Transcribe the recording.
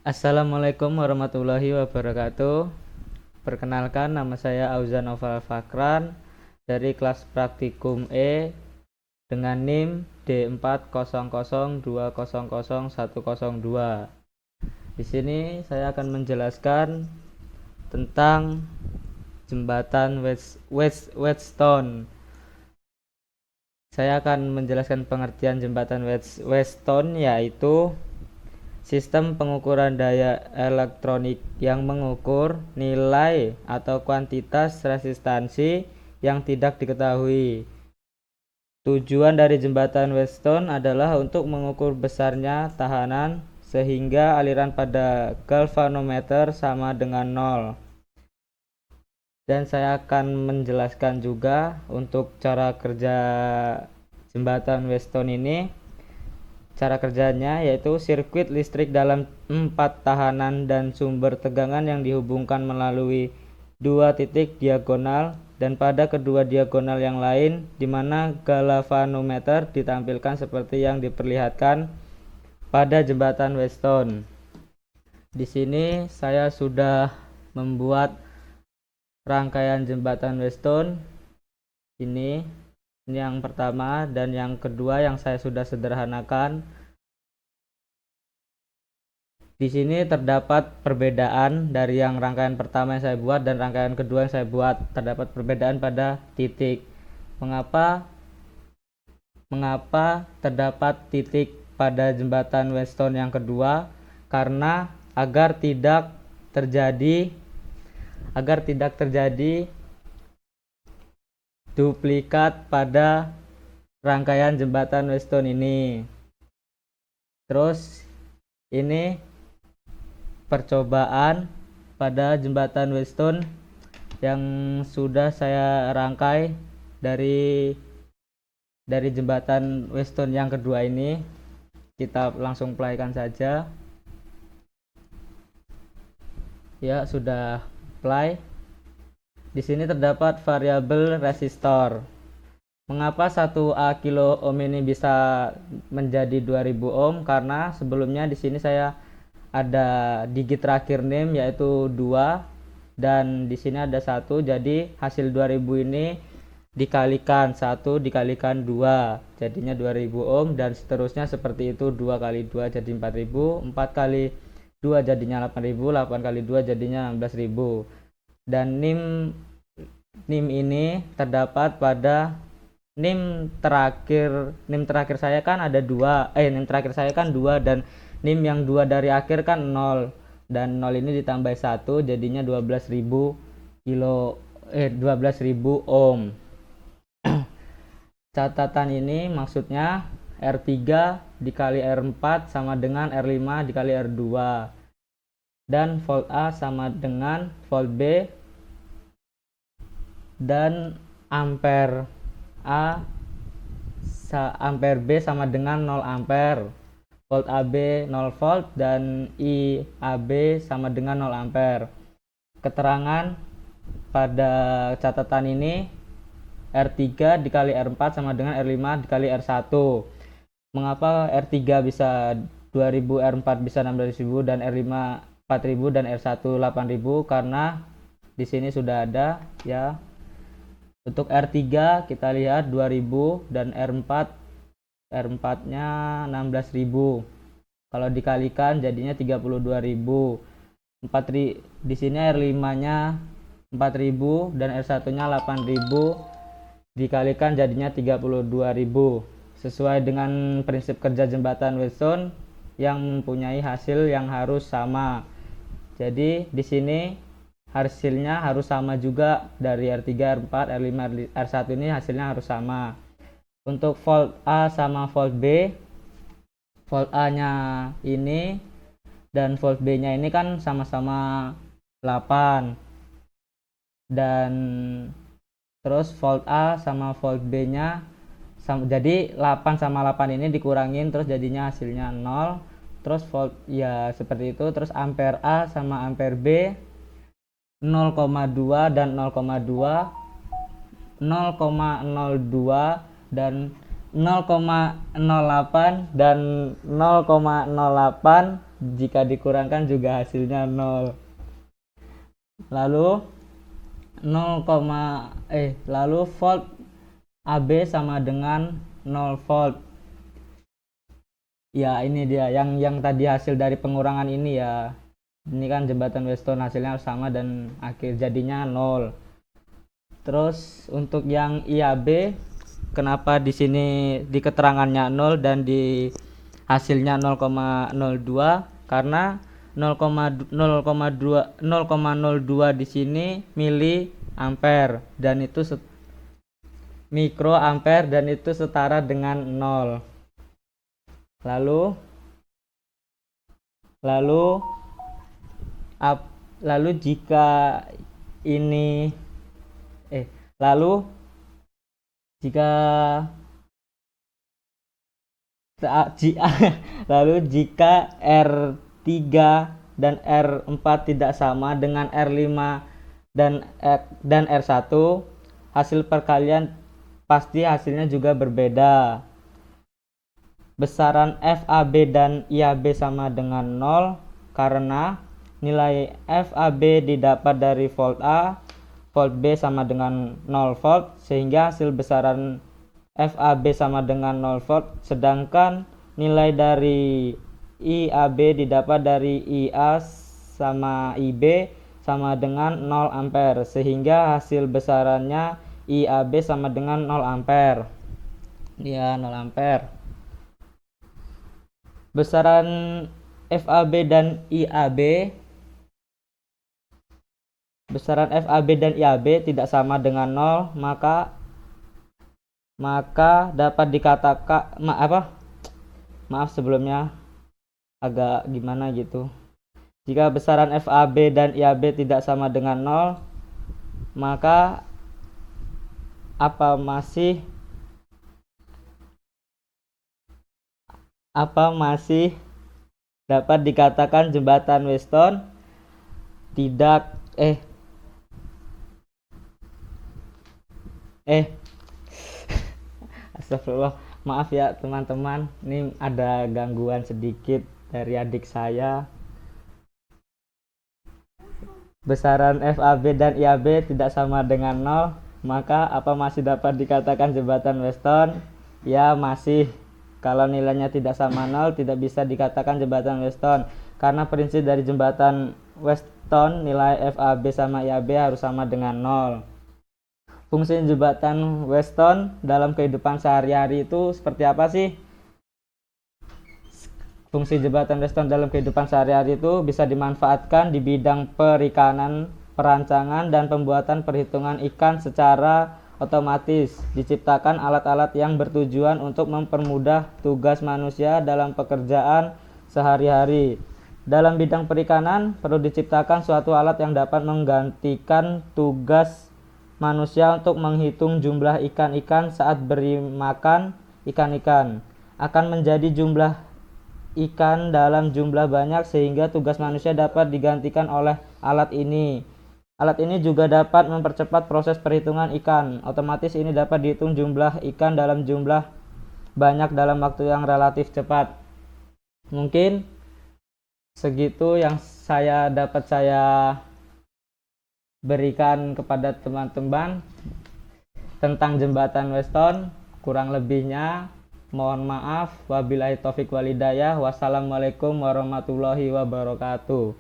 Assalamualaikum warahmatullahi wabarakatuh. Perkenalkan, nama saya Auzan Oval Fakran dari kelas praktikum E dengan NIM D400200102. Di sini saya akan menjelaskan tentang jembatan Whetstone. Saya akan menjelaskan pengertian jembatan Whetstone, yaitu sistem pengukuran daya elektronik yang mengukur nilai atau kuantitas resistansi yang tidak diketahui. Tujuan dari jembatan Whetstone adalah untuk mengukur besarnya tahanan sehingga aliran pada galvanometer sama dengan 0. Dan saya akan menjelaskan juga untuk cara kerja jembatan Whetstone ini. Cara kerjanya yaitu sirkuit listrik dalam 4 tahanan dan sumber tegangan yang dihubungkan melalui 2 titik diagonal dan pada kedua diagonal yang lain, di mana galvanometer ditampilkan seperti yang diperlihatkan pada jembatan Whetstone. Di sini saya sudah membuat rangkaian jembatan Whetstone ini yang pertama, dan yang kedua yang saya sudah sederhanakan. Di sini terdapat perbedaan dari yang rangkaian pertama yang saya buat dan rangkaian kedua yang saya buat. Terdapat perbedaan pada titik. Mengapa terdapat titik pada jembatan Whetstone yang kedua? Karena agar tidak terjadi duplikat pada rangkaian jembatan Whetstone ini. Terus ini percobaan pada jembatan Whetstone yang sudah saya rangkai dari jembatan Whetstone yang kedua ini. Kita langsung playkan saja. Ya, sudah play. Di sini terdapat variabel resistor. Mengapa 1A kilo ohm ini bisa menjadi 2000 ohm? Karena sebelumnya di sini saya ada digit terakhir NIM yaitu 2 dan di sini ada 1, jadi hasil 2000 ini dikalikan 1 dikalikan 2 jadinya 2000 ohm, dan seterusnya seperti itu. 2 kali 2 jadi 4000, 4 kali 2 jadinya 8000, 8 kali 2 jadinya 16000. Dan NIM ini terdapat pada NIM terakhir saya kan ada 2, NIM terakhir saya kan 2 dan NIM yang 2 dari akhir kan 0, dan 0 ini ditambah 1 jadinya 12.000 ohm. Catatan ini maksudnya R3 dikali R4 sama dengan R5 dikali R2, dan volt A sama dengan volt B, dan ampere B sama dengan 0 ampere, volt AB 0 volt, dan IAB sama dengan 0 ampere. Keterangan pada catatan ini R3 dikali R4 sama dengan R5 dikali R1. Mengapa R3 bisa 2000, R4 bisa 16.000, dan R5 4.000 dan R1 8.000? Karena di sini sudah ada ya. Untuk R3 kita lihat 2000 dan R4-nya 16.000. Kalau dikalikan jadinya 32.000. Di sini R5-nya 4.000 dan R1-nya 8.000. Dikalikan jadinya 32.000. Sesuai dengan prinsip kerja jembatan Whetstone yang mempunyai hasil yang harus sama. Jadi di sini hasilnya harus sama juga dari R3, R4, R5, R1 ini hasilnya harus sama. Untuk volt A sama volt B, volt A nya ini dan volt B nya ini kan sama-sama 8, dan terus volt A sama volt B nya sama, jadi 8 sama 8 ini dikurangin terus jadinya hasilnya 0. Terus volt ya seperti itu. Terus ampere A sama ampere B 0,2 dan 0,2, 0,02 dan 0,08 dan 0,08 jika dikurangkan juga hasilnya 0. Lalu lalu volt AB sama dengan 0 volt. Ya, ini dia yang tadi hasil dari pengurangan ini ya. Ini kan jembatan Weston hasilnya sama dan akhir jadinya 0. Terus untuk yang IAB, kenapa di sini di keterangannya 0 dan di hasilnya 0,02? Karena 0,02 di sini mili ampere dan itu mikro ampere dan itu setara dengan 0. Lalu jika ini lalu jika R3 dan R4 tidak sama dengan R5 dan R1, hasil perkalian pasti hasilnya juga berbeda. Besaran FAB dan IAB sama dengan 0 karena nilai FAB didapat dari volt A, volt B sama dengan 0 volt, sehingga hasil besaran FAB sama dengan 0 volt, sedangkan nilai dari IAB didapat dari IA sama IB sama dengan 0 ampere, sehingga hasil besarannya IAB sama dengan 0 ampere. Ya, 0 ampere. Besaran FAB dan IAB tidak sama dengan 0, maka dapat dikatakan maaf sebelumnya agak gimana gitu. Jika besaran FAB dan IAB tidak sama dengan 0, maka apa masih dapat dikatakan jembatan Weston tidak Astagfirullah, maaf ya teman-teman, ini ada gangguan sedikit dari adik saya. Besaran FAB dan IAB tidak sama dengan 0, maka apa masih dapat dikatakan jembatan Weston? Ya, masih. Kalau nilainya tidak sama 0, tidak bisa dikatakan jembatan Weston. Karena prinsip dari jembatan Weston, nilai FAB sama IAB harus sama dengan 0. Fungsi jembatan Weston dalam kehidupan sehari-hari itu seperti apa sih? Fungsi jembatan Weston dalam kehidupan sehari-hari itu bisa dimanfaatkan di bidang perikanan, perancangan, dan pembuatan perhitungan ikan secara otomatis. Diciptakan alat-alat yang bertujuan untuk mempermudah tugas manusia dalam pekerjaan sehari-hari. Dalam bidang perikanan, perlu diciptakan suatu alat yang dapat menggantikan tugas manusia untuk menghitung jumlah ikan-ikan saat beri makan ikan-ikan. Akan menjadi jumlah ikan dalam jumlah banyak sehingga tugas manusia dapat digantikan oleh alat ini. Alat ini juga dapat mempercepat proses perhitungan ikan. Otomatis ini dapat dihitung jumlah ikan dalam jumlah banyak dalam waktu yang relatif cepat. Mungkin segitu yang dapat saya berikan kepada teman-teman tentang jembatan Weston. Kurang lebihnya mohon maaf. Wabillahi taufik walhidayah. Wassalamualaikum warahmatullahi wabarakatuh.